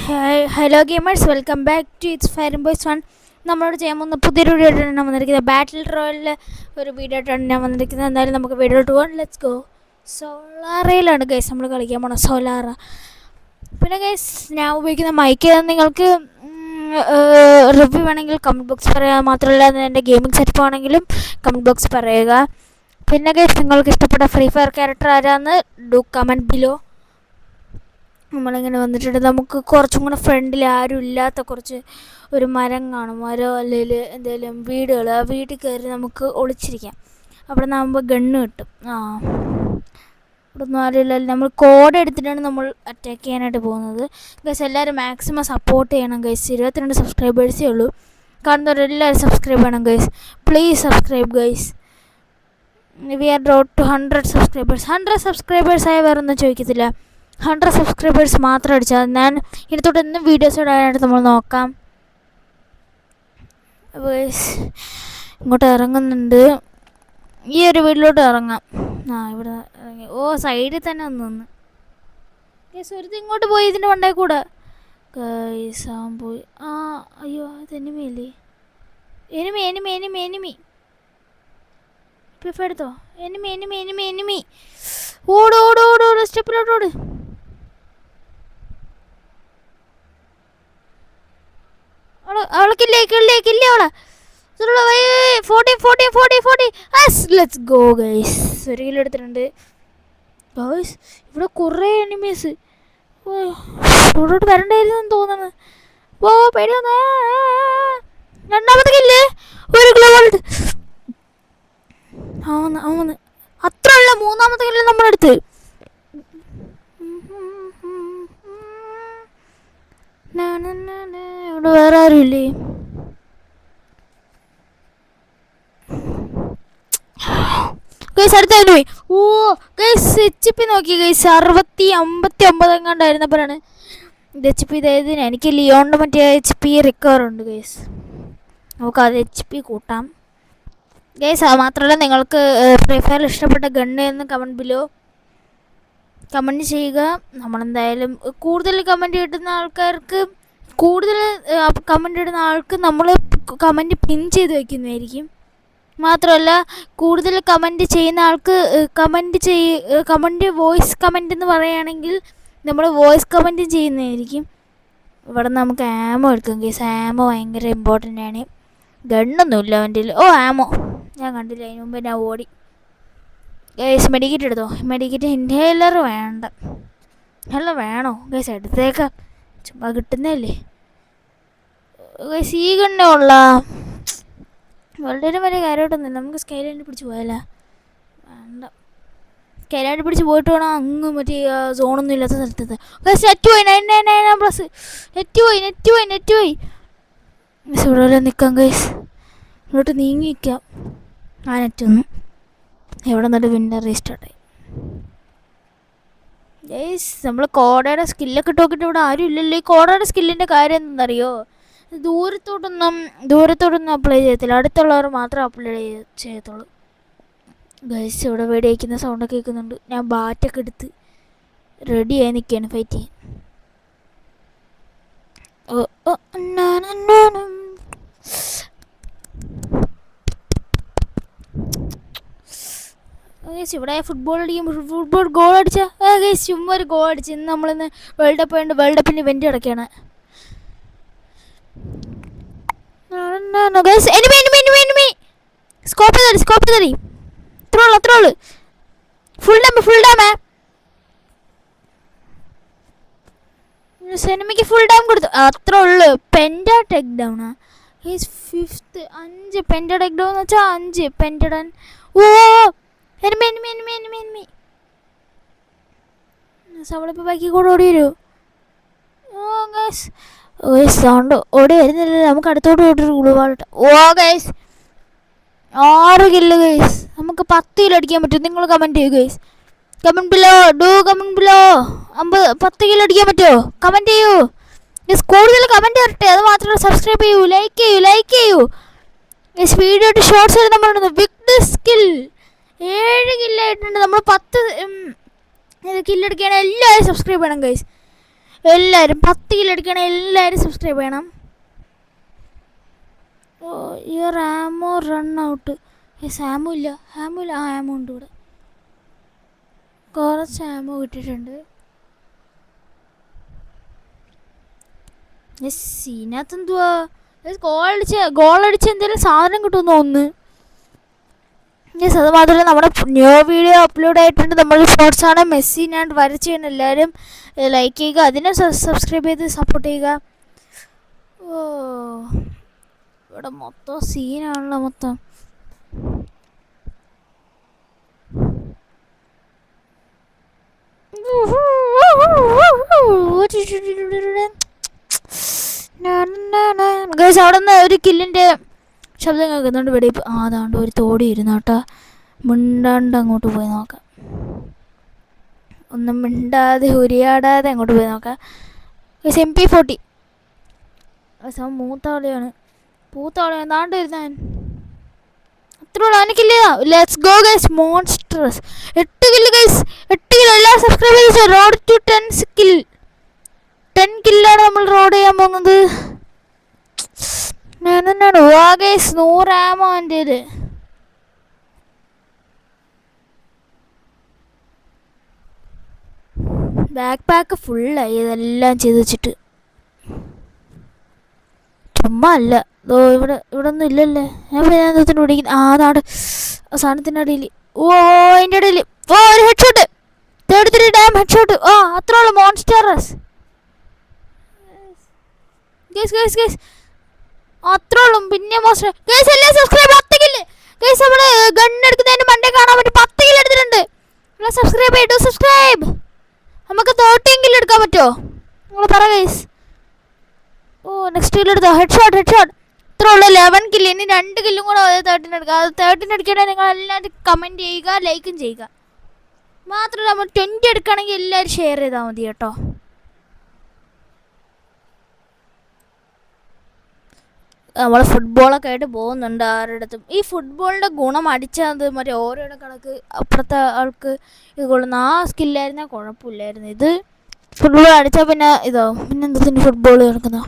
Hello gamers, welcome back to it's fire boys one. നമ്മളോട് ചെയ്യാൻ പോകുന്ന പുതിയൊരു വീഡിയോ ആയിട്ടാണ് ഞാൻ വന്നിരിക്കുന്നത്. ബാറ്റിൽ റോയലിലെ ഒരു വീഡിയോ ആയിട്ടാണ് ഞാൻ വന്നിരിക്കുന്നത്. എന്തായാലും നമുക്ക് video two one let's go. സോളാറയിലാണ് ഗൈസ് നമ്മൾ കളിക്കാൻ പോകണം, സോലാറ. പിന്നെ ഗൈസ് ഞാൻ ഉപയോഗിക്കുന്ന മൈക്ക് നിങ്ങൾക്ക് റിവ്യൂ വേണമെങ്കിൽ കമൻറ്റ് ബോക്സ് പറയുക. മാത്രമല്ല എൻ്റെ ഗെയിമിംഗ് സെറ്റപ്പ് ആണെങ്കിലും കമൻറ്റ് ബോക്സ് പറയുക. പിന്നെ ഗൈസ് നിങ്ങൾക്ക് ഇഷ്ടപ്പെട്ട ഫ്രീ ഫയർ ക്യാരക്ടർ ആരാന്ന് ഡു കമൻറ്റ് ബിലോ. നമ്മളിങ്ങനെ വന്നിട്ടുണ്ട്. നമുക്ക് കുറച്ചും കൂടെ ഫ്രണ്ടിൽ ആരും ഇല്ലാത്ത കുറച്ച് ഒരു മരം കാണും, മരം അല്ലെങ്കിൽ എന്തെങ്കിലും വീടുകൾ. ആ വീട്ടിൽ കയറി നമുക്ക് ഒളിച്ചിരിക്കാം. അവിടെ നിന്നാകുമ്പോൾ ഗണ്ണ് കിട്ടും. ഇവിടെ ഒന്നും ആരുമില്ലല്ലോ. നമ്മൾ കോഡ് എടുത്തിട്ടാണ് നമ്മൾ അറ്റാക്ക് ചെയ്യാനായിട്ട് പോകുന്നത്. ഗൈസ് എല്ലാവരും മാക്സിമം സപ്പോർട്ട് ചെയ്യണം ഗൈസ്. 22 സബ്സ്ക്രൈബേഴ്സേ ഉള്ളൂ. കാണുന്നവരെല്ലാവരും സബ്സ്ക്രൈബ് ചെയ്യണം guys. Please subscribe guys. We are road to 100 subscribers. 100 സബ്സ്ക്രൈബേഴ്സായ വേറെ ഒന്നും ചോദിക്കത്തില്ല. 100 സബ്സ്ക്രൈബേഴ്സ് മാത്രം അടിച്ചാൽ ഞാൻ ഇതിനോട്ട് എന്നും വീഡിയോസ് ഇടാനായിട്ട് നമ്മൾ നോക്കാം. ഇങ്ങോട്ട് ഇറങ്ങുന്നുണ്ട്. ഈ ഒരു വീട്ടിലോട്ട് ഇറങ്ങാം. ഇവിടെ ഇറങ്ങി. സൈഡിൽ തന്നെ ഒന്ന് ഗൈസ്. ഒരുത്തി ഇങ്ങോട്ട് പോയി, ഇതിൻ്റെ വണ്ടേ കൂടെ ഗൈസാൻ പോയി. അയ്യോ, അത് എനിമിയല്ലേ? എനിമി ഇപ്പം എടുത്തോ. എനിമി ഓട് സ്റ്റെപ്പിലോട്ടോട്. അവളെ കില്ലേ അവളെ. 40. Let's go guys. ഒരു കിലോ എടുത്തിട്ടുണ്ട് ഗൈസ്. ഇവിടെ കുറേ എനിമീസ്. ഇവിടോട്ട് വരണ്ടായിരുന്നു തോന്നുന്നു. പേടിയൊന്ന. രണ്ടാമത്തെ കില്ലേ. 1 കിലോ ഗോൾഡ്. ആവുന്ന് അത്ര ഉള്ള. മൂന്നാമത്തെ കില്ല് നമ്മളെടുത്ത്. ഇവിടെ വേറെ ആരും ഇല്ലേ? ഗൈസ് അടുത്തായിരുന്നു പോയി. ഗൈസ് HP നോക്കി ഗൈസ്. 59 എങ്ങാണ്ടായിരുന്നപ്പോഴാണ് HP ഇതായത്. എനിക്ക് ലിയോണിൻ്റെ മറ്റേ HP റിക്കവർ ഉണ്ട് ഗൈസ്. നമുക്കത് HP കൂട്ടാം ഗൈസ്. അത് മാത്രമല്ല, നിങ്ങൾക്ക് ഫ്രീ ഫയറിൽ ഇഷ്ടപ്പെട്ട ഗണ്ണ് എന്ന് കമൻറ്റ് ബിലോ കമൻറ്റ് ചെയ്യുക. നമ്മളെന്തായാലും കൂടുതൽ കമൻറ്റ് കിട്ടുന്ന ആൾക്കാർക്ക്, കൂടുതൽ കമൻറ്റ് ഇടുന്ന ആൾക്ക് നമ്മൾ കമൻറ്റ് പിൻ ചെയ്ത് വയ്ക്കുന്നതായിരിക്കും. മാത്രമല്ല, കൂടുതൽ കമൻറ്റ് ചെയ്യുന്ന ആൾക്ക് കമൻറ്റ് വോയിസ് കമൻറ്റ് എന്ന് പറയുകയാണെങ്കിൽ നമ്മൾ വോയിസ് കമൻറ്റും ചെയ്യുന്നതായിരിക്കും. ഇവിടെ നമുക്ക് ആമോ എടുക്കാം കേസ്. ആമോ ഭയങ്കര ഇമ്പോർട്ടൻ്റ് ആണ്. ഗണ്ണൊന്നുമില്ല അവൻ്റെ. ആമോ ഞാൻ കണ്ടില്ല. അതിന് മുമ്പ് ഞാൻ ഓടി ഗൈസ്. മെഡിക്കറ്റ് എടുത്തോ. മെഡിക്കറ്റ് ഇൻഹേലർ വേണ്ട. അല്ല വേണോ ഗൈസ്? എടുത്തേക്കാം, ചുമ്മാ കിട്ടുന്നതല്ലേ ഗൈസ്. ഈ ഗണ്ണേ ഉള്ള വളരെ വലിയ കാര്യമായിട്ടൊന്നുമില്ല. നമുക്ക് സ്കൈലാൻഡ് പിടിച്ച് പോയാലോ? വേണ്ട. സ്കൈലാൻഡ് പിടിച്ച് പോയിട്ട് വേണം അങ്ങ് മറ്റേ സോണൊന്നും ഇല്ലാത്ത സ്ഥലത്ത്. ഗൈസ് നെറ്റ് പോയി. 999+. നെറ്റ് പോയി ഗൈസ്. ഇവിടെ നിൽക്കാം ഗൈസ്. ഇങ്ങോട്ട് നീങ്ങി നിൽക്കാം. നെറ്റൊന്നും എവിടെ നിന്നിട്ട് വിന്നർ റീസ്റ്റാർട്ടായി ഗൈസ്. നമ്മൾ കോഡയുടെ സ്കില്ലൊക്കെ നോക്കിയിട്ട് ഇവിടെ ആരും ഇല്ലല്ലോ. ഈ കോഡയുടെ സ്കില്ലിൻ്റെ കാര്യം എന്തെന്നറിയോ? ദൂരത്തോട്ടൊന്നും അപ്ലൈ ചെയ്യത്തില്ല. അടുത്തുള്ളവർ മാത്രം അപ്ലൈ ചെയ്യത്തുള്ളൂ ഗൈസ്. ഇവിടെ വെടി അയക്കുന്ന സൗണ്ടൊക്കെ കേൾക്കുന്നുണ്ട്. ഞാൻ ബാറ്റൊക്കെ എടുത്ത് റെഡിയായി നിൽക്കുകയാണ് ഫൈറ്റ് ചെയ്യാൻ. ഇവിടെ ഫുട്ബോൾ ഗോൾ അടിച്ച ചുമ്മാ ഒരു ഗോൾ അടിച്ച്. ഇന്ന് നമ്മളിന്ന് വേൾഡ് കപ്പിൻ്റെ ഇവൻ്റ് കിടക്കുകയാണ്. സ്കോപ്പ് തരി. ഇത്രയുള്ളൂ. ഫുൾ ഡാമേ. എനിമിക്ക് ഫുൾ ഡാം കൊടുത്തു. അത്രേ ഉള്ളു. പെൻറ്റ ടെക് ഡൗണാ guys. 5th 5 penta take down എന്ന് വെച്ചാൽ 5 പെൻറ്റഡൻ. എനിമി അവളിപ്പോൾ ബാക്കി കൂടെ ഓടി വരൂ. സൗണ്ട് ഓടി വരുന്നില്ല. നമുക്ക് അടുത്തോട്ട് പോയിട്ടൊരു ഗുളുവാൾട്ട്. Guys 6 kill guys. നമുക്ക് 10 കിലോ അടിക്കാൻ പറ്റും. നിങ്ങൾ കമൻറ്റ് ചെയ്യൂ ഗൈസ്. Comment below. 10 കിലോ അടിക്കാൻ പറ്റുമോ? കമൻറ്റ് ചെയ്യൂ ഗൈസ്. കൂടുതൽ കമൻറ്റ് വരട്ടെ. അത് മാത്രമല്ല, സബ്സ്ക്രൈബ് ചെയ്യൂ, ലൈക്ക് ചെയ്യൂ ഗൈസ്. വീഡിയോ ഷോർട്സ് വരെ നമ്മളുണ്ട്. വിക്ട് സ്കിൽ 7 കില്ലായിട്ടുണ്ട്. നമ്മൾ 10 കില്ലടിക്കുകയാണ്. എല്ലാവരും സബ്സ്ക്രൈബ് ചെയ്യണം ഗൈസ്. എല്ലാവരും 10 കിലോ എടുക്കണം, എല്ലാവരും സബ്സ്ക്രൈബ് ചെയ്യണം. ഓ ഈ റാമോ റൺ ഔട്ട്. സാമു ഇല്ല, ഹാമു ഇല്ല. ഹാമു ഉണ്ട് ഇവിടെ. കുറച്ച് ഹാമു കിട്ടിയിട്ടുണ്ട്. ഇതിനകത്ത് എന്തുവാ ഗോളടിച്ച് എന്തെങ്കിലും സാധനം കിട്ടുമെന്ന് തോന്നുന്നു. അത് മാത്രമല്ല നമ്മുടെ ന്യൂ വീഡിയോ അപ്ലോഡ് ആയിട്ടുണ്ട്. നമ്മൾ ഷോർട്സാണ് മെസ്സി ഞാൻ വരച്ച് ചെയ്യുന്ന. എല്ലാവരും ലൈക്ക് ചെയ്യുക, അതിനെ സബ്സ്ക്രൈബ് ചെയ്ത് സപ്പോർട്ട് ചെയ്യുക. ഓ ഇവിടെ മൊത്തം സീനാണല്ലോ മൊത്തം. ഗൈസ് അവിടെ നിന്ന് ഒരു കില്ലിൻ്റെ ശബ്ദം കേൾക്കുന്നുണ്ട്. ഇവിടെ അതാണ്ട് ഒരു തോടി ഇരുന്നു കേട്ടോ. മിണ്ടാണ്ട് അങ്ങോട്ട് പോയി നോക്കാം. ഒന്നും മിണ്ടാതെ ഉരിയാടാതെ അങ്ങോട്ട് പോയി നോക്കാം. Guys MP40 മൂത്താളിയാണ്. പൂത്താളിയാണ് താണ്ട് വരുന്നവൻ. അത്രയുള്ള എനിക്കില്ല. Let's go guys. Monsters 8 kill guys, 8 kill. എല്ലാവരും സബ്സ്ക്രൈബ് ചെയ്ത് റോഡ് ടു 10 കില്ലാണ് നമ്മൾ റോഡ് ചെയ്യാൻ പോകുന്നത്. ഞാനെന്നാണ് വാ ഗൈസ് 100 ആമോ എൻ്റെ ഇത്. ബാക്ക് പാക്ക് ഫുള്ളായി ഇതെല്ലാം ചെയ്ത് വെച്ചിട്ട്. ചുമ്മാ അല്ല ഇവിടെ ഒന്നും ഇല്ലല്ലേ. ഞാൻ പിന്നെ പിടിക്കുന്ന അതാണ് സാധനത്തിൻ്റെ അടിയിൽ. ഓ അതിൻ്റെ ഇടയിൽ ഒരു head shot, 33 dam head shot. അത്ര ഉള്ളു മോൺസ്റ്റർസ് ഗൈസ് ഗൈസ് ഗൈസ്, അത്ര ഉള്ളു. പിന്നെ മോൺസ്റ്റർ ഗൈസ് എല്ലാം സബ്സ്ക്രൈബ്. 10 kill guys. നമ്മൾ ഗണ്ണെടുക്കുന്നതിന് മണ്ടേ കാണാൻ പറ്റും. 10 കില്ല് എടുത്തിട്ടുണ്ട്. സബ്സ്ക്രൈബ് ചെയ്തു. സബ്സ്ക്രൈബ്. നമുക്ക് 30 കില്ല് എടുക്കാൻ പറ്റുമോ നിങ്ങൾ പറ ഗൈസ്. നെക്സ്റ്റ് കില്ല് എടുത്തോ. ഹെഡ് ഷോട്ട് ഇത്ര ഉള്ളു. 11 കില്ല്. ഇനി 2 കില്ലും കൂടെ 13 എടുക്കുക. അത് 13 എടുക്കണമെങ്കിൽ നിങ്ങൾ എല്ലാവരും കമൻറ്റ് ചെയ്യുക, ലൈക്കും ചെയ്യുക. മാത്രമല്ല നമ്മൾ 20 എടുക്കുകയാണെങ്കിൽ എല്ലാവരും ഷെയർ ചെയ്താൽ മതി കേട്ടോ. നമ്മൾ ഫുട്ബോളൊക്കെ ആയിട്ട് പോകുന്നുണ്ട് ആരുടെടുത്തും. ഈ ഫുട്ബോളിൻ്റെ ഗുണം അടിച്ചത് മറ്റേ ഓരോയുടെ കണക്ക് അപ്പുറത്തെ ആൾക്ക് ഇത് കൊള്ളുന്ന ആ സ്കില്ലായിരുന്നാൽ കുഴപ്പമില്ലായിരുന്നു. ഇത് ഫുട്ബോൾ അടിച്ചാൽ പിന്നെ പിന്നെ എന്തിന് ഫുട്ബോൾ നടക്കുന്ന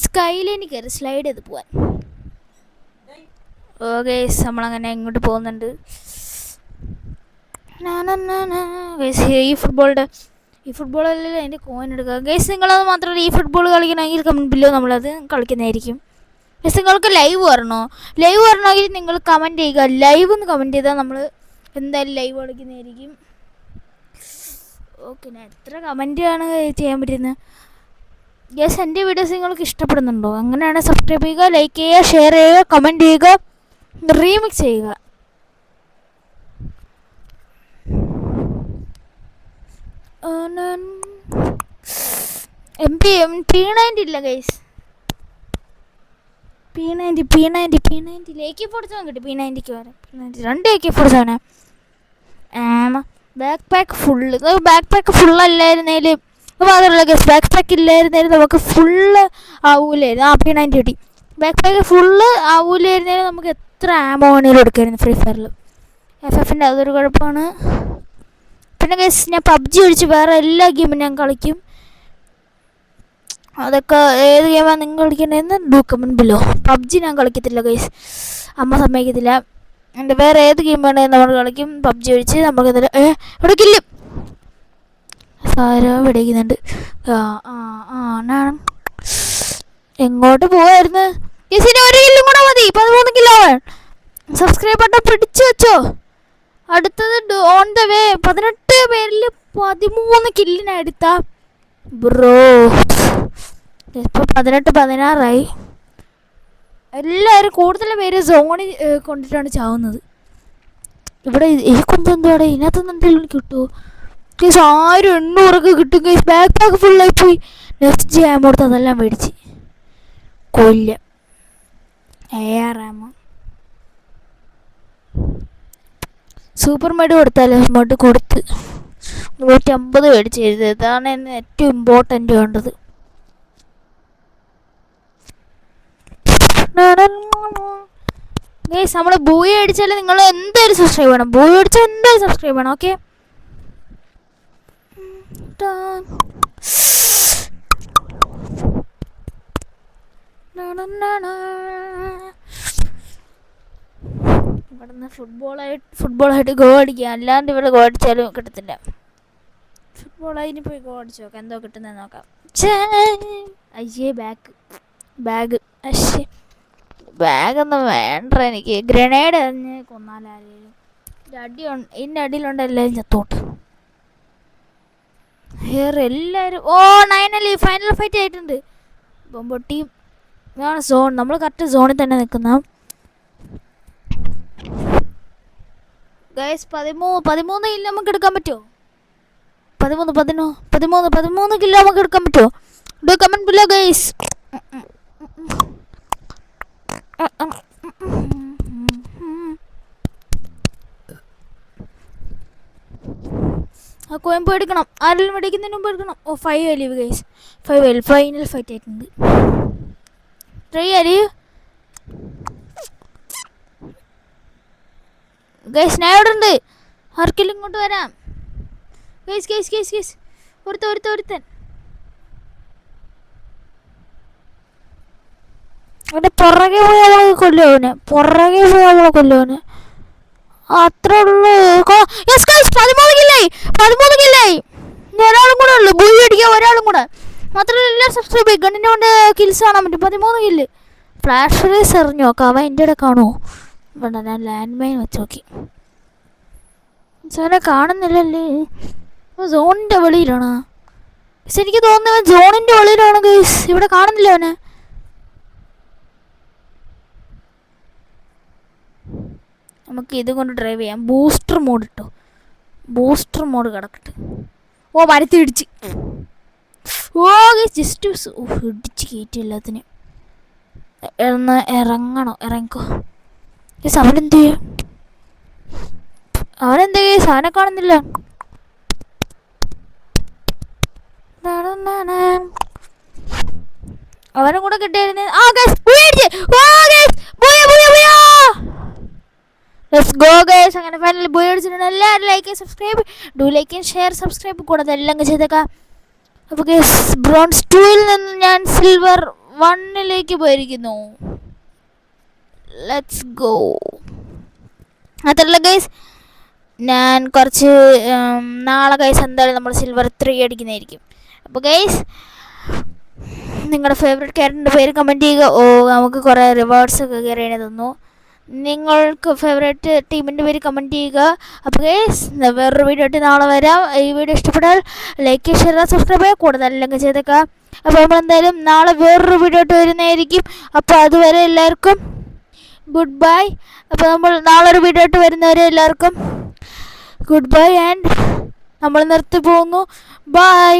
സ്കൈലൈനിൽ കയറി സ്ലൈഡ് ചെയ്ത് പോവാൻ. ഗൈസ് നമ്മളങ്ങനെ ഇങ്ങോട്ട് പോകുന്നുണ്ട്. ഈ ഫുട്ബോളല്ലേ അതിൻ്റെ കോയിൻ എടുക്കുക ഗൈസ്. നിങ്ങളത് മാത്രമല്ല ഈ ഫുട്ബോൾ കളിക്കണമെങ്കിൽ കമൻറ്റ് ബില്ലോ നമ്മളത് കളിക്കുന്നതായിരിക്കും. ഗൈസ് നിങ്ങൾക്ക് ലൈവ് വരണമെങ്കിൽ നിങ്ങൾ കമൻറ്റ് ചെയ്യുക. ലൈവ് എന്ന് കമൻറ്റ് ചെയ്താൽ നമ്മൾ എന്തായാലും ലൈവ് കളിക്കുന്നതായിരിക്കും. ഓക്കെ, ഞാൻ എത്ര കമൻറ്റാണ് ചെയ്യാൻ പറ്റുന്നത്. ഗൈസ് എൻ്റെ വീഡിയോസ് നിങ്ങൾക്ക് ഇഷ്ടപ്പെടുന്നുണ്ടോ? അങ്ങനെയാണ് സബ്സ്ക്രൈബ് ചെയ്യുക, ലൈക്ക് ചെയ്യുക, ഷെയർ ചെയ്യുക, കമൻറ്റ് ചെയ്യുക, റീമിക്സ് ചെയ്യുക. P90 ഇല്ല ഗൈസ്. P90 AK-47 കിട്ടി. P90ക്ക് വരെ P90 2 AK-47. ബാക്ക് പാക്ക് ഫുള്ളല്ലായിരുന്നേൽ മാത്രമല്ല ഗൈസ്, ബാക്ക് പാക്ക് ഇല്ലായിരുന്നേലും നമുക്ക് ഫുള്ള് ആവൂലായിരുന്നു. P90 കിട്ടി. ബാക്ക് പാക്ക് ഫുള്ള് ആവൂലായിരുന്നേലും നമുക്ക് എത്ര ആമോ വേണേലും എടുക്കായിരുന്നു ഫ്രീ ഫയറിൽ. FFൻ്റെ അതൊരു കുഴപ്പമാണ്. പിന്നെ ഗൈസ് ഞാൻ PUBG ഒഴിച്ച് വേറെ എല്ലാ ഗെയിമും ഞാൻ കളിക്കും. അതൊക്കെ ഏത് ഗെയിമാണ് നിങ്ങൾ കളിക്കേണ്ടതെന്ന് ഡു കമൻറ്റ് ബില്ലോ. PUBG ഞാൻ കളിക്കത്തില്ല ഗൈസ്, അമ്മ സമ്മതിക്കത്തില്ല. എൻ്റെ വേറെ ഏത് ഗെയിം വേണമെങ്കിൽ നമ്മൾ കളിക്കും. PUBG ഒഴിച്ച് നമുക്ക് ഇവിടെ കില്ലും സാരോ പിടിക്കുന്നുണ്ട്. എങ്ങോട്ട് പോവായിരുന്നു ഗൈസിന്? ഒരു കില്ലും കൂടെ മതി. 13 കിലോ. സബ്സ്ക്രൈബ് ബട്ടൺ പിടിച്ചു വെച്ചോ. അടുത്തത് ഓൺ ദ വേ. 18 പേരിൽ 13 കില്ലിനെടുത്ത ബ്രോ. ഇപ്പോൾ 18-16 എല്ലാവരും കൂടുതൽ പേര് സോണിൽ കൊണ്ടിട്ടാണ് ചാവുന്നത്. ഇവിടെ എനിക്കൊന്നും എന്തുവാടെ ഇതിനകത്തൊന്നും എന്തെങ്കിലും കിട്ടുമോ ഗൈസ്? 1800 കിട്ടും ഗൈസ്. ബാക്ക് പാക്ക് ഫുള്ളായി പോയി. നെക്സ്റ്റ് ചെയ്യാൻ കൊടുത്ത് അതെല്ലാം മേടിച്ച് കൊല്ല. AR സൂപ്പർ മെഡ് കൊടുത്താലോ? മെഡ് കൊടുത്ത് 150 മേടിച്ച് ചെയ്തത്. ഇതാണ് എന്നെ ഏറ്റവും ഇമ്പോർട്ടൻ്റ് വേണ്ടത്. ഗൈസ് നമ്മൾ ബൂയി അടിച്ചാൽ നിങ്ങൾ എന്തായാലും സബ്സ്ക്രൈബ് ചെയ്യണം. ബൂയി അടിച്ചാൽ എന്തായാലും സബ്സ്ക്രൈബ് ചെയ്യണം. ഓക്കെ, ഇവിടുന്ന് ഫുട്ബോളായിട്ട് ഗോൾ അടിക്കുക, അല്ലാണ്ട് ഇവിടെ ഗോൾ അടിച്ചാലും കിട്ടത്തില്ല. ഫുട്ബോളായിട്ട് പോയി ഗോൾ അടിച്ചു നോക്കാം, എന്തോ കിട്ടുന്നതെന്ന് നോക്കാം. അയ്യേ ബാഗ് അശ്ശേ, ബാഗൊന്നും വേണ്ട എനിക്ക്. ഗ്രനേഡ് എറിഞ്ഞ് കൊന്നാലാരെയും ഇതിൻ്റെ അടിയിലുണ്ടല്ലേ ചത്തോട്ട്. വേറെ എല്ലാവരും നൈനലി ഫൈനൽ ഫൈറ്റ് ആയിട്ടുണ്ട്. ബൊമ്പൊട്ടിയും ഇതാണ് സോൺ. നമ്മൾ കറക്റ്റ് സോണിൽ തന്നെ നിൽക്കുന്ന ഗൈസ്. 13 കിലോ നമുക്ക് എടുക്കാൻ പറ്റുമോ? 13 കിലോ നമുക്ക് എടുക്കാൻ പറ്റുമോ? Do comment below guys. ആ കോയമ്പോ എടുക്കണം, ആരെങ്കിലും മേടിക്കുന്നതിന് മുമ്പ് എടുക്കണം. 5 അലീവ് ഗൈസ്, 5 അലീവ് ഫൈനൽ ഫൈറ്റ് ആയിട്ടുണ്ട്. 3 അലീവ് ഗൈസ്. ഞാൻ ഇവിടെ ഉണ്ട്, ആർക്കെങ്കിലും ഇങ്ങോട്ട് വരാം ഗൈസ്. ഒരുത്തൻ അവൻ്റെ പുറകെ പോയി അവളെ കൊല്ലുവന്. അത്രേ ഉള്ളൂ. 13 കില്ലായി. ഒരാളും കൂടെ ഉള്ളു, ബുയി അടിക്കാൻ ഒരാളും കൂടെ. മാത്രമല്ല എല്ലാവരും സബ്സ്ക്രൈബ് ചെയ്യും. ഗണ്ണിനെ കൊണ്ട് കിൽസ് കാണാൻ പറ്റും. 13 കില്ല്. ഫ്ലാഷ് റേസ് എറിഞ്ഞു നോക്കാം, അവൻ എൻ്റെ ഇടയിൽ കാണുമോ? വേണ്ട, ഞാൻ ലാൻഡ് മൈൻ വെച്ച് നോക്കി. സാറെ കാണുന്നില്ലല്ലേ? സോണിൻ്റെ വെളിയിലാണ്. പക്ഷെ എനിക്ക് തോന്നുന്നത് സോണിൻ്റെ വെളിയിലാണ് ഗൈസ്. ഇവിടെ കാണുന്നില്ല അവനെ. നമുക്ക് ഇത് കൊണ്ട് ഡ്രൈവ് ചെയ്യാം. ബൂസ്റ്റർ മോഡ് ഇട്ടോ, ബൂസ്റ്റർ മോഡ് കിടക്കട്ടെ. മരത്തി ഇടിച്ച് ജസ്റ്റ് ഇടിച്ച് കയറ്റി എല്ലാത്തിനും. ഇറങ്ങിക്കോ. അവനെന്ത് ചെയ്യും? അവനെന്താ കേസ്? അവനെ കാണുന്നില്ല. അവനും കൂടെ കിട്ടിയായിരുന്നു. Let's go guys. അങ്ങനെ ഫൈനലി ബോയ് അടിച്ചിട്ടുണ്ട്. എല്ലാവരും like subscribe, do like and share subscribe കൂടാതെ എല്ലാം ചെയ്തേക്കാം. അപ്പോൾ ഗൈസ്, ബ്രോൺസ് 2-ൽ നിന്ന് ഞാൻ സിൽവർ 1-ലേക്ക് പോയിരിക്കുന്നു. Let's go. അതല്ല ഗൈസ്, ഞാൻ കുറച്ച് നാളെ ഗൈസ് എന്തായാലും നമ്മൾ സിൽവർ 3 അടിക്കുന്നതായിരിക്കും. അപ്പോൾ ഗൈസ്, നിങ്ങളുടെ ഫേവറേറ്റ് ക്യാരക്ടറിൻ്റെ പേര് കമൻറ്റ് ചെയ്യുക. നമുക്ക് കുറേ റിവാർഡ്സ് ഒക്കെ കയറി തന്നു. നിങ്ങൾക്ക് ഫേവറേറ്റ് ടീമിൻ്റെ പേര് കമൻറ്റ് ചെയ്യുക. അപ്പോൾ ഗൈസ്, വേറൊരു വീഡിയോ ആയിട്ട് നാളെ വരാം. ഈ വീഡിയോ ഇഷ്ടപ്പെട്ടാൽ ലൈക്ക്, ഷെയർ, സബ്സ്ക്രൈബ് ചെയ്യുക, കൂടുതൽ എല്ലാം ചെയ്തേക്കാം. അപ്പോൾ നമ്മളെന്തായാലും നാളെ വേറൊരു വീഡിയോ ആയിട്ട് വരുന്നതായിരിക്കും. അപ്പോൾ അതുവരെ എല്ലാവർക്കും ഗുഡ് ബൈ. അപ്പോൾ നമ്മൾ നാളെ ഒരു വീഡിയോ ആയിട്ട് വരുന്നവരെ എല്ലാവർക്കും ഗുഡ് ബൈ ആൻഡ് നമ്മൾ നിർത്തി പോകുന്നു. ബൈ.